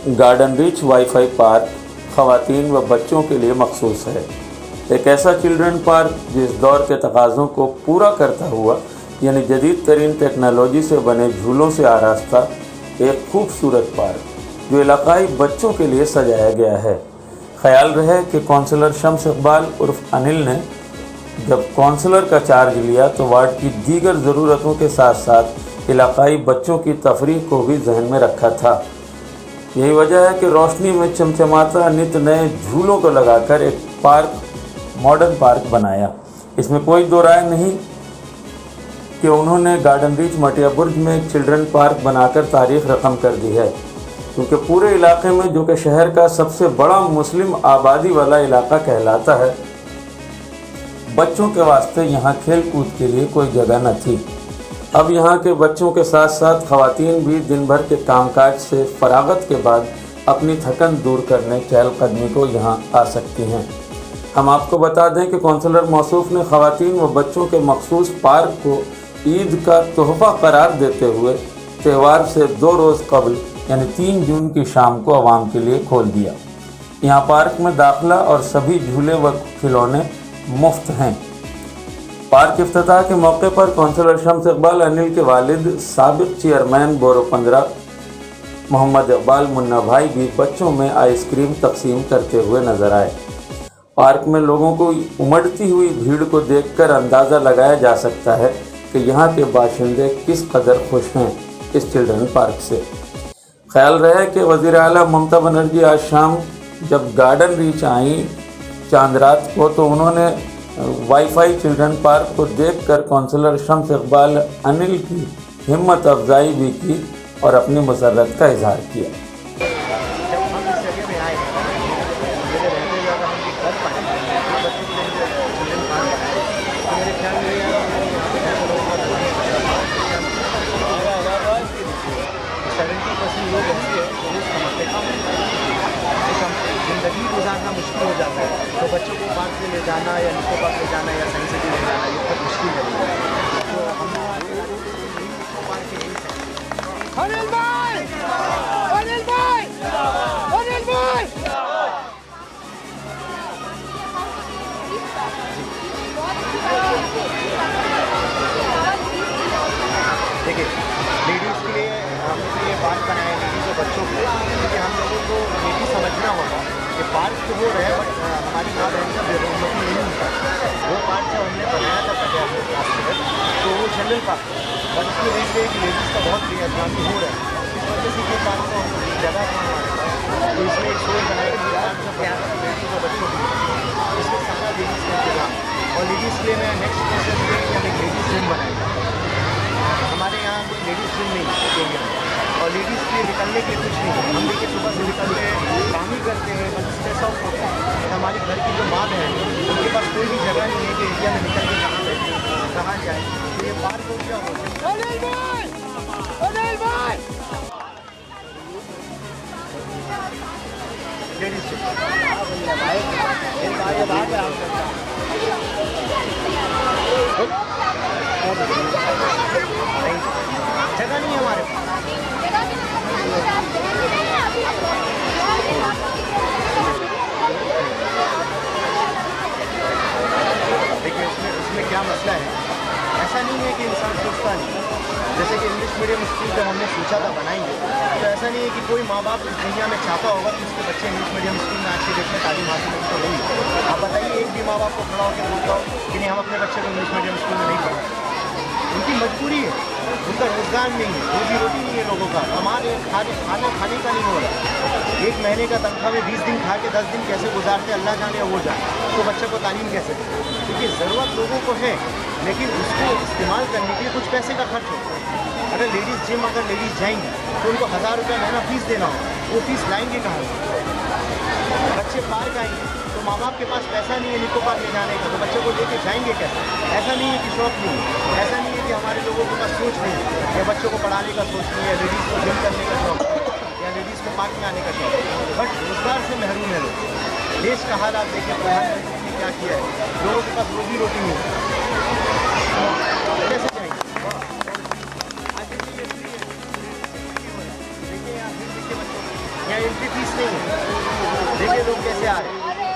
Garden reach wifi park ख़वातीन व बच्चों के लिए मखसूस है। एक ऐसा चिल्ड्रन पार्क जिस दौर के तकाज़ों को पूरा करता हुआ, यानी जदीद तरीन टेक्नोलॉजी से बने झूलों से आरास्ता एक खूबसूरत पार्क जो इलाकाई बच्चों के लिए सजाया गया है। ख्याल रहे कि कौंसलर शम्स इकबाल उर्फ अनिल ने जब कौंसलर का चार्ज लिया तो वार्ड की दीगर ज़रूरतों के साथ साथ इलाकाई बच्चों की तफरीह को भी जहन में रखा था। यही वजह है कि रोशनी में चमचमाता नित नए झूलों को लगाकर एक पार्क, मॉडर्न पार्क बनाया। इसमें कोई दो राय नहीं कि उन्होंने गार्डन रीच मटिया बुर्ज में एक चिल्ड्रन पार्क बनाकर तारीख रकम कर दी है, क्योंकि पूरे इलाके में, जो कि शहर का सबसे बड़ा मुस्लिम आबादी वाला इलाका कहलाता है, बच्चों के वास्ते यहाँ खेल कूद के लिए कोई जगह न थी। अब यहाँ के बच्चों के साथ साथ ख़वातीन भी दिन भर के कामकाज से फरागत के बाद अपनी थकन दूर करने चहलकदमी को यहाँ आ सकती हैं। हम आपको बता दें कि कौंसलर मौसूफ ने ख़वातीन व बच्चों के मखसूस पार्क को ईद का तोहफ़ा करार देते हुए त्यौहार से 2 रोज़ कबल यानी 3 जून की शाम को आवाम के लिए खोल दिया। यहाँ पार्क में दाखिला और सभी झूले व खिलौने मुफ्त हैं। पार्क इफ्तिताह के मौके पर कौंसलर शम्स इकबाल अनिल के वालिद साबिक चेयरमैन बोरो 15 मोहम्मद इकबाल मुन्ना भाई भी बच्चों में आइसक्रीम तकसीम करते हुए नजर आए। पार्क में लोगों को उमड़ती हुई भीड़ को देखकर अंदाज़ा लगाया जा सकता है कि यहाँ के बाशिंदे किस कदर खुश हैं इस चिल्ड्रन पार्क से। ख्याल रहे कि वज़ीर आला ममता बनर्जी आज शाम जब गार्डन रीच आई चांद रात को, तो उन्होंने वाईफाई चिल्ड्रन पार्क को देखकर कौंसलर शम्स इकबाल अनिल की हिम्मत अफजाई भी की और अपनी मसरत का इजहार किया। ज़िंदगी गुजारना मुश्किल हो जाता है, तो बच्चों को पार्क में ले जाना या निको पार्क ले जाना या साइंस सिटी ले जाना ये बहुत मुश्किल है। तो हम अनिल भाई, अनिल भाई, अनिल भाई, देखिए लेडीज़ के लिए हमने ये पार्क बनाया, लेडीज़ और बच्चों के लिए, क्योंकि हम लोगों को ये भी समझना होगा कि पार्क तो वो रहे बट हमारी माँ बहन का बेरोजगारी नहीं होता। वो पार्क जब हमने बनाया था पहले तो वो जनरल पार्क था, बट उसकी वजह से कि लेडीज़ का बहुत बेअदनामी हो रहा है, इस वजह से ये पार्क को हम जगह तो इसमें एक सोच बनाया कि पार्क जब बनाया था लेडीज़ और बच्चों के लिए, इसमें सारा लेडीज़ का इंतजाम, और लेडीज़ के लिए मैं नेक्स्ट प्रोसेस में हम एक लेडीज़ जिम बनाएगा। हमारे यहाँ कोई लेडीज़ जिम नहीं है एरिया में, और लेडीज़ के लिए निकलने के लिए कुछ नहीं है। हम देखिए सुबह से निकलते हैं, काम ही करते हैं, बस स्ट्रेस आउट होते हैं। हमारी घर की जो माँ बहन है उनके पास कोई भी जगह नहीं है कि एरिया में निकल के कहाँ जाए। तो ये पार्क हो गया अनिल भाई, अनिल भाई लेडीज़ जगह नहीं है हमारे पास। देखिए इसमें क्या मसला है, ऐसा नहीं है कि इंसान सोचता नहीं। जैसे कि इंग्लिश मीडियम स्कूल जब हमने सोचा था बनाएंगे, तो ऐसा नहीं है कि कोई माँ बाप इस दुनिया में चाहता होगा कि उसके बच्चे इंग्लिश मीडियम स्कूल में आज के डेट में तालीम हासिल तो नहीं। आप बताइए एक भी माँ बाप को खड़ा होकर बोलता हो कि नहीं हम अपने बच्चे को इंग्लिश मीडियम स्कूल में नहीं पढ़ाएं। उनकी मजबूरी है, उनका रोजगार नहीं है, रोजी रोटी नहीं है लोगों का, खाना खाने का नहीं हो रहा। एक महीने का तनख्वाह में 20 दिन खा के 10 दिन कैसे गुजारते अल्लाह जाने वो जाने, तो बच्चे को तालीम कैसे दें। क्योंकि ज़रूरत लोगों को है, लेकिन उसको इस्तेमाल करने के लिए कुछ पैसे का खर्च होता है। अगर लेडीज़ जिम अगर लेडीज़ जाएंगी तो उनको 1000 रुपये महीना फीस देना होगा, वो फीस लाएंगे कहाँ से। बच्चे पार्क आएंगे तो माँ बाप के पास पैसा नहीं है निको पार्क ले जाने का, तो बच्चे को लेके जाएंगे कैसे। ऐसा नहीं है कि शौक नहीं है, ऐसा नहीं है कि हमारे लोगों के पास सोच नहीं है या बच्चों को पढ़ाने का सोच नहीं है, लेडीज़ को जिम करने का शौक या लेडीज़ को पार्क में आने का शौक, बट रोजगार से महरूम है लोग। देश का हालात देखिए, प्रधानमंत्री ने क्या किया है, लोगों के पास रोजी रोटी नहीं है, कैसे जाएंगे। यहाँ एंट्री फीस नहीं है। देखिए लोग कैसे आ रहे हैं। अरे